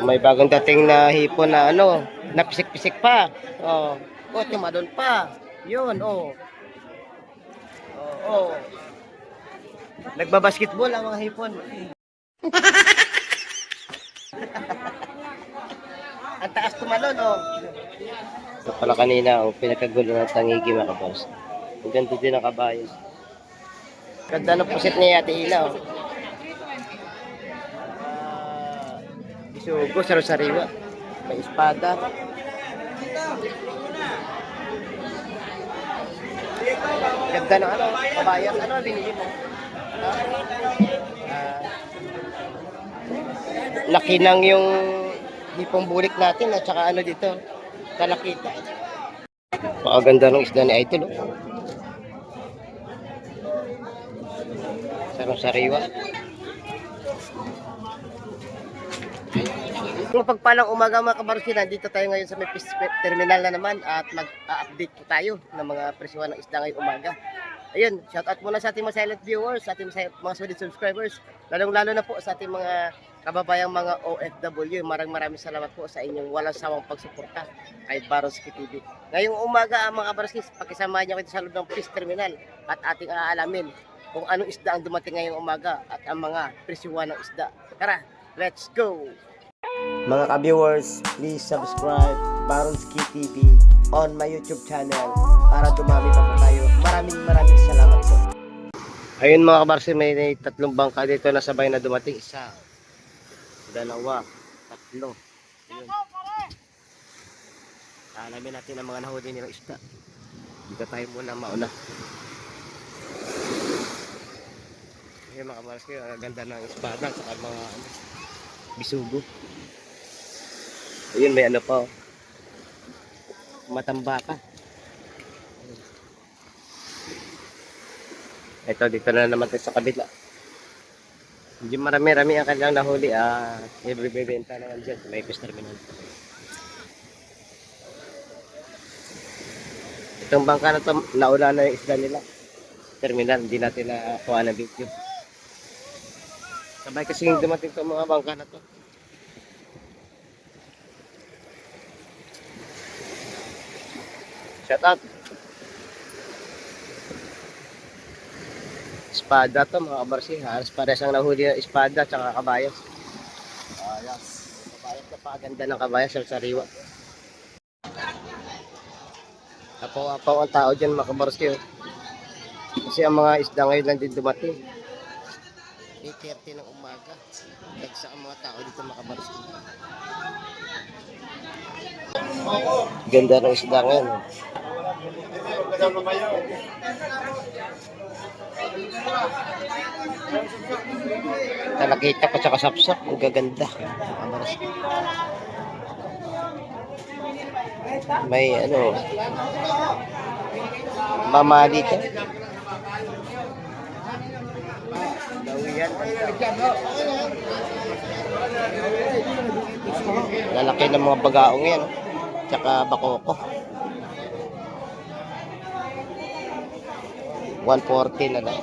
May bagong dating na hipon na ano, napisik-pisik pa. Oh, tumadon pa. 'Yun, oh. Oh. Nagbabasketball ang mga hipon. Ang taas tumalon, oh. Ito pala kanina, oh, pinakagulo ng tangigi mga kabars. Ang ganda din ang kabayo. Ganda ng pusit ni Ate Ina, oh. Isugo, sariwa. May espada. Ganda ng ano, kabayan. Ano binili mo? Laki ng yung hipong bulik natin at saka ano dito, talakita. Pakaganda ng isda ni Idol, oh. Sarang sariwa. Kung pagpalang umaga mga kabarusin, dito tayo ngayon sa may fish terminal na naman at mag-update tayo ng mga presyuhan ng isda ngayong umaga. Ayun, shout out muna sa ating mga silent viewers, sa ating mga solid subscribers, lalong-lalo na po sa ating mga kababayang mga OFW. Maraming salamat po sa inyong walang sawang pagsuporta kay Baronski TV. Ngayong umaga mga kabarusin, pakisamahan niyo kita sa loob ng fish terminal at ating aalamin kung anong isda ang dumating ngayong umaga at ang mga presyuhan ng isda. Tara, let's go! Mga ka-viewers, please subscribe Baronski TV on my YouTube channel para dumami pa po tayo. Maraming salamat po. Ayun mga kabarsi, may tatlong bangka dito na sabay na dumating. Isa, dalawa, tatlo. Ayun. Alamin natin ang mga nahuli nilang isda. Dito tayo muna mauna. Ayun mga kabarsi, ang ganda ng espada sa mga bisugo. Ayun, may ano pa, matambaka. Ito, dito na naman tayo sa kabila. Hindi marami-rami ang kanilang nahuli. Ibibenta naman dyan sa may fish terminal. Itong bangka na ito, nauna na yung isda nila. Terminal, hindi natin nakuha na video. Sabay kasi yung dumating itong mga bangka na ito. Shout out. Espada to mga kabarsi. Halos pares ang nahuli ng espada at kabayas. Yes. Kabayas na paganda ng kabayas sa sariwa. Apaw-apaw ang tao dyan mga kabarsi. Kasi ang mga isda ngayon lang din dumating. 8:30 ng umaga. Nagsa ang mga tao dito mga kabarsi. Ganda ng isda ngayon. Talakita pa sa kasapsap, ang gaganda. May ano, mamali ka. Dawiyan. Lalaki ng mga bagaong yan, tsaka bakoko. 140 na lang.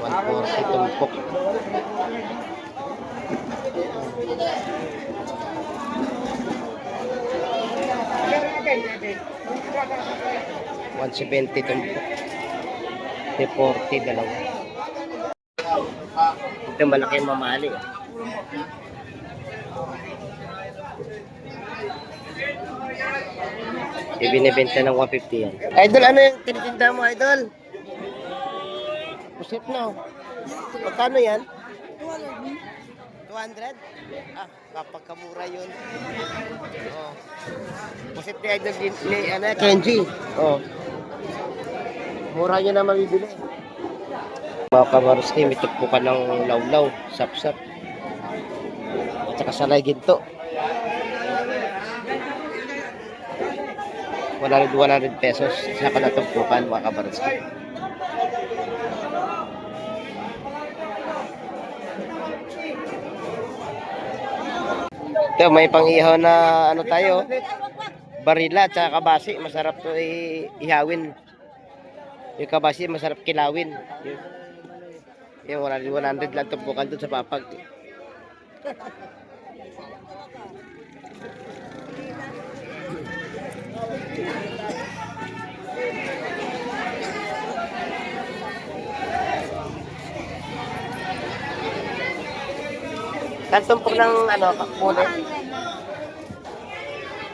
140 tumpok. $170 tumpok. 340 dalawa. Ito malaki mamali. Ibinibenta ng 150 yan. Idol, ano yung tinitinda mo, Idol? Pusit no. Magkano yan? 200? Kapagkamura yun. Oh. Pusit ni Idol ni Kenji. Oh. Mura nyo na mabibili. Mga kabaruski, may tukpukan ng lawlaw, sapsap. At saka salay ginto. 100 pesos sa kanatugpukan mga kabaruski. Ito may pang-ihaw na ano tayo, barila at kabasi. Masarap to ihawin. Yung kabasi masarap kilawin. Yung 100 lang tumpukan doon sa papag. Kantumpok ng ano, bulit.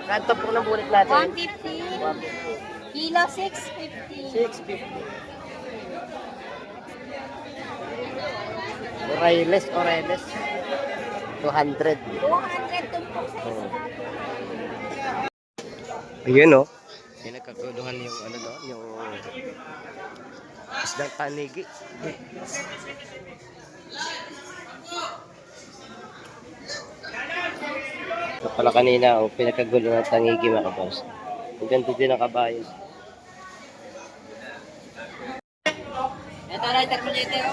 Kantumpok ng bulit natin. 150. Kilo 650. 650. Oreles, Oreles. 200. 200 tumpok sa Oo. isa. Ayun oh. Yung nagkaguluhan yung ano doon, yung isdang tanigi. Ito pala kanina, oh, pinagkagulo ng tangigi mga kabos. Ang ganda din ang kabayo. Ito na, terminator.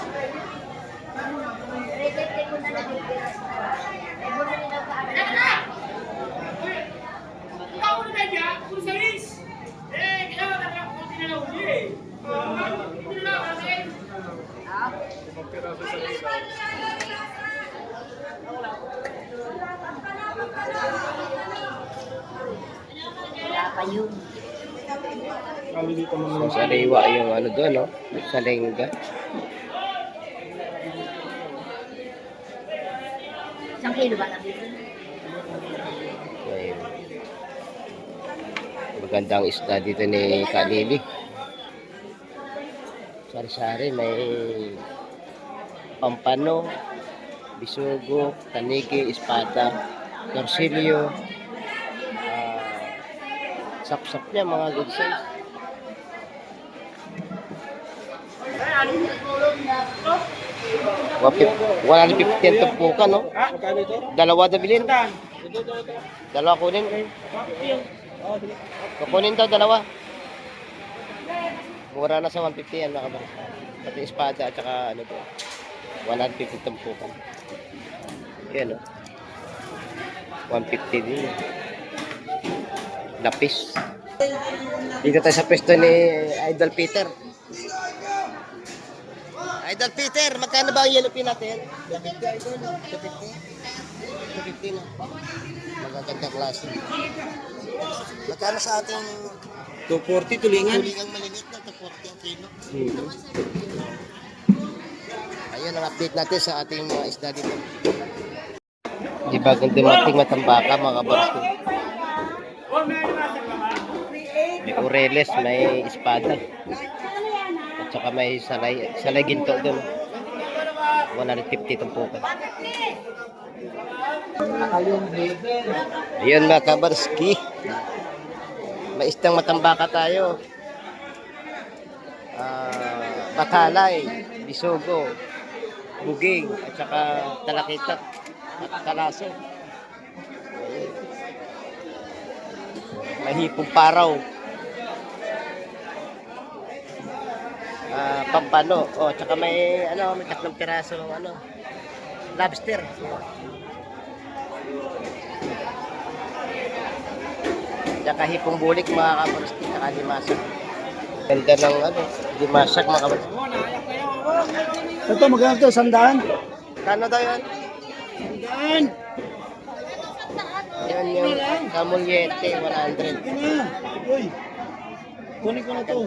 Wala pa yun. So, sariwa yung ano doon, no? Sa lengga. Isang kilo ba natin? Ayun. Magandang isda dito ni Kalili. Sari-sari, may pampano, bisugo, tanigi, espada, torsilyo, sap-sap niya mga good size. Wala na 50 ang tumpukan, no? Dalawa na bilhin. Dalawa kunin. Kukunin daw dalawa. Mura na sa 150 yan mga kabars. Pati espada at saka ano to. 150 tumpukan. Yan, no? 150 din. Lapis. Dito tayo sa pwesto ni Idol Peter. Idol Peter, magkano ba ang yellow pin natin? 250 Idol. 250. 250 na. Magaganda klase. Magkano sa ating 240 tulingan. tulingang maliit na 240 ang kilo? Ayun ang update natin sa ating mga isda dito. Di bagong dumating matambaka mga kabarsko. May oreles, may espada. At saka may salay ginto doon. 150 tumpukan. Ayun mga kabarski. May isdang matambaka tayo. Batalay, bisugo, buging, at saka talakita at kalaso. Ayun. May hipong paraw. Pampano. Oh, tsaka may ano, may 3 piraso ng ano, lobster. Tsaka hipong bulik mga kabarski, tsaka limasak. Ganda ng ano, limasak mga kabarski. Ito magkano to? 100? Kano daw yun? 100. Yan yung kamulyete, 100. Ito na. Uy. Kunin ko na to.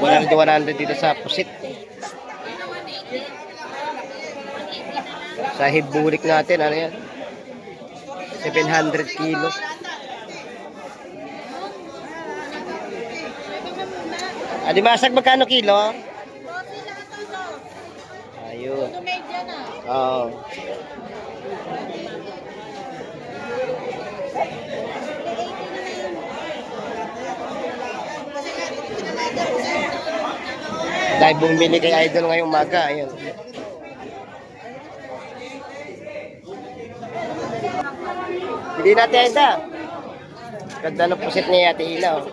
100 dito sa pusit. Sa hibulik natin, ano yan? 700 kilo. Alimasag magkano kilo? Ayun. Oo. Dahil bumili kay Idol ngayong umaga, ayun. Hindi natin ito. Ganda ng pusit ni Ate Ina. Oh.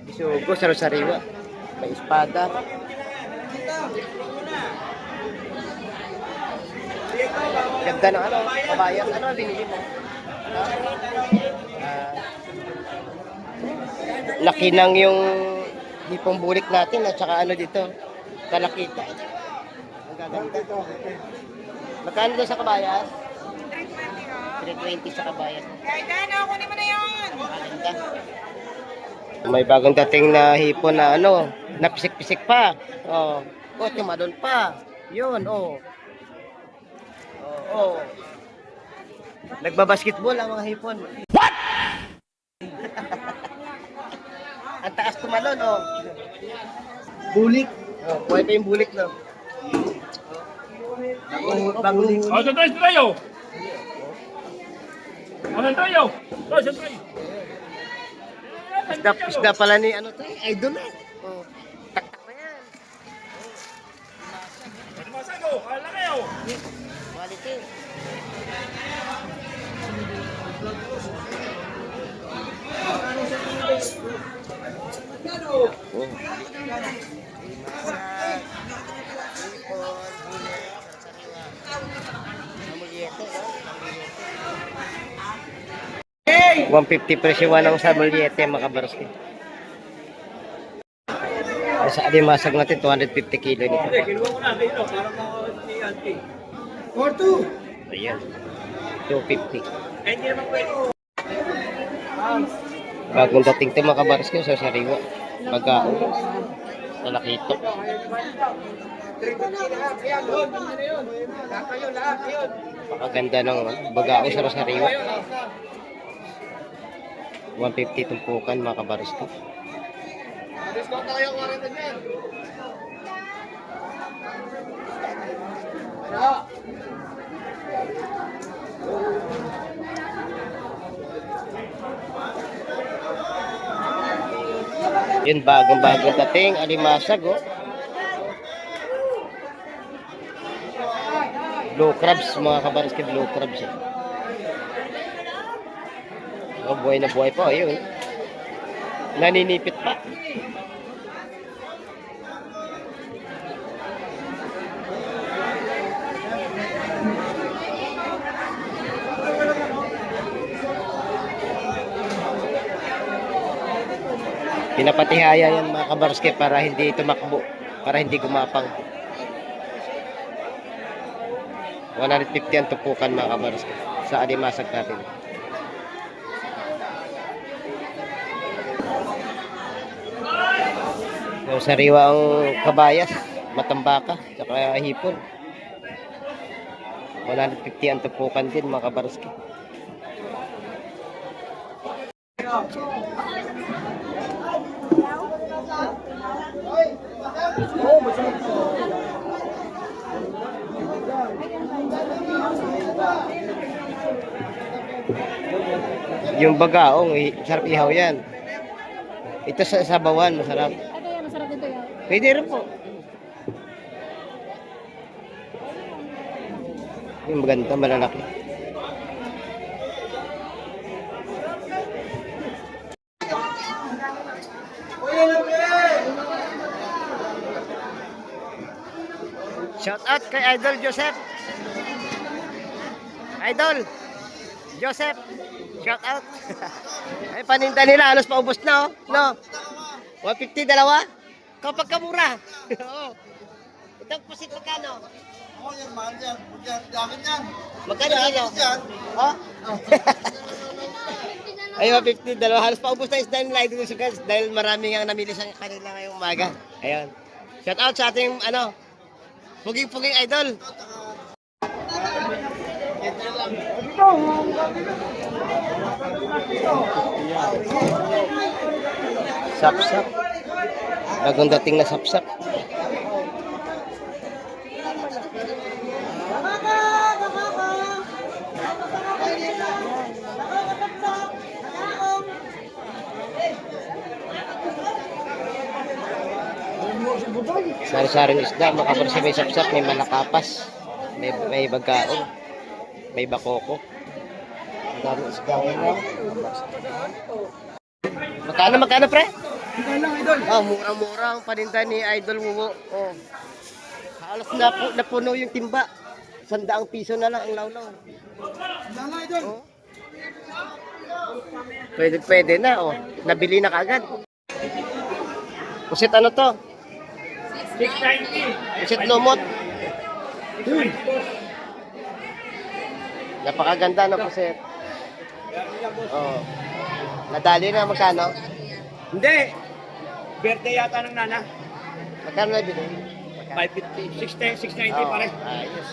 Bisugo, sariwa. May espada. Ganda ng ano, kabayan. Ano ang binili mo? Laki ng yung hipong bulik natin at saka ano dito, Talakita. Ang gaganda. Magkano doon sa kabayas? 320 sa kabayas. Maganda. May bagong dating na hipon na ano, napisik-pisik pa. Oh, tumadon pa. Yun, oh. Oh. Nagbabasketball ang mga hipon. What? Ang taas tumalon, oh. Bulik. Oh, buhay pa yung bulik, no? Bagong Oh, saan tayo? Saan tayo? Saan tayo? isda pala ni ano to, idol eh. Oh. Taktak na yan. Masago, kala kayo. Quality. Oh. Hey! 150 presyo ng samulyete mga kabarski. Sa alimasag natin 250 kilo nito. Kinuha ko na, dito, para ni Auntie. Porto. Ayan. 250. Hindi naman pwede. Bagong dating ito mga kabarski sa sariwa. Bagao. Talakito. Pakaganda ng bagao sa sariwa. 150 tumpukan mga kabarski. Discount na kayo 40 niyan. Yun, bagong dating alimasag, oh. Blue crabs, mga kabarski, blue crabs, eh. Oh, buhay na buhay pa, ayun. Naninipit pa. Pinapatihaya yan mga kabarske para hindi tumakbo, para hindi gumapang. 150 ang tupukan mga kabarske sa alimasag natin. Yung sariwa ang kabayas, matambaka, saka hipon. 150 ang tupukan din mga kabarske. Yung bagaong, sarap ihaw yan. Ito sa sabawan, masarap. Ito yan, masarap dito yan. Pwede rin po. Yung maganda, malalaki. Shout out kay Idol Joseph. Idol Joseph. Shout out. Ay paninda nila halos paubos na, oh. No. 150 dalawa. Kapag kamura. Oo. Itong pusit magkano? Oh, yan, mahal yan. Yakin yan. Magkano kilo? Yan. Oh? Ay, 150 dalawa. Halos paubos na isda nila dito sa guys dahil marami nga namili sa kanila ngayong umaga. Ayun. Shout out sa ating ano, puging-puging idol. Sapsap. Bagong dating na sapsap. Sari-saring isda, makaparsa may sapsap, may malakapas, may bagkaon, may bakoko. Ang daming isda ngayon. Magkano pre? Ikaw lang, idol. Oh, murang-mura ang paninda ni Idol Wuwo. Oh. Halos napuno yung timba. 100 piso na lang ang lawlaw. Ikaw lang, idol. Oh. Pwede na, oh. Nabili na kagad. Pusit ano to? 690. Pusit lumot. Napakaganda no pusit. Oh. Nadali na magkano? Hindi. Birthday yata ng nana. Magkano na bili? 550. 690 pare. Ayos.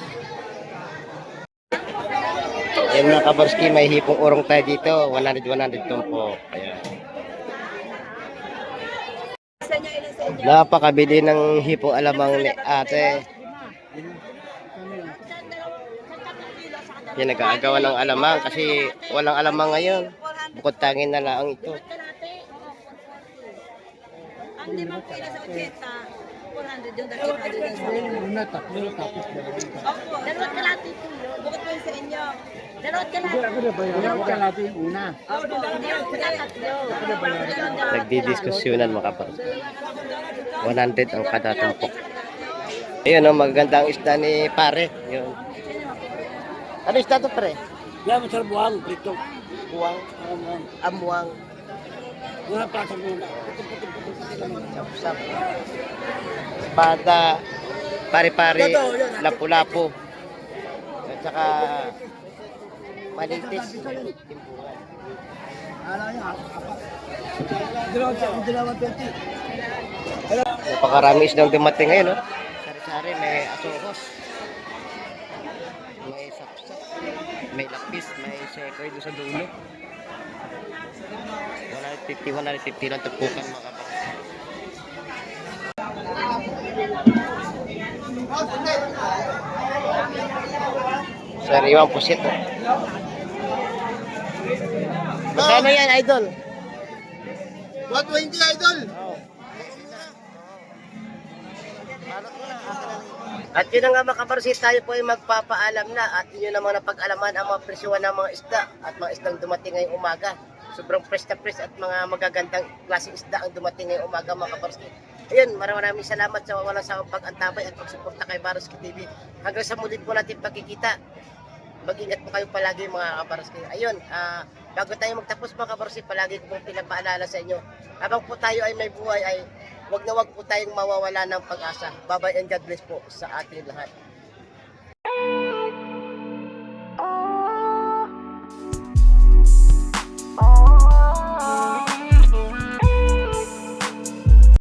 Yan mga kabarski, may hipong urong tayo dito. 100 tumpo. Ayan. Napakabili ng hipong alamang ni ate. Yan, nag-aagawan ng alamang kasi walang alamang ngayon. Bukod tangin na lang ito. Ang limang kilo sa 80, 400 yung dakit na doon sa Opo, dalawat kalati kilo. Bukod po yung sa inyo. Dalawat kalati. Opo, dalawat tatlo. Nagdidiskusyonan mga kabarski. 100 ang kada tumpok. Ayun, no, magandang isda ni pare. Yun. Ano isda to pare? Yan, masarap buhang. Prito. Buwang, amwang, Wala pa sa muna. sapsap, espada, pare-pare, lapu-lapu, at saka malintis. Timbuhan. Napakarami isdang dumating ngayon, no? Sari-sari, may asokos, may sapsap, may lapis, may sekoy doon sa dulo. 150 lang tupukan mga kapatid. Sariwang pusit. Oh. Magkano yan, idol? 120 idol. At yun na nga mga kaparsit, tayo po ay magpapaalam na at inyo namang napag-alaman ang mga presyuhan ng mga isda at mga isdang dumating ngayong umaga. Sobrang fresh na fresh at mga magagandang klaseng isda ang dumating ngayong umaga mga kaparsit. Ayun, maraming salamat sa walang sawang pag-antabay at pagsuporta kay Baroski TV. Hanggang sa muli po natin pagkikita. Mag-ingat po kayo palagi mga kaparski. Ayun, bago tayo magtapos mga kaparski, palagi ko pong pinapaalala sa inyo. Habang po tayo ay may buhay ay wag na wag po tayong mawawala ng pag-asa. Bye-bye and God bless po sa ating lahat.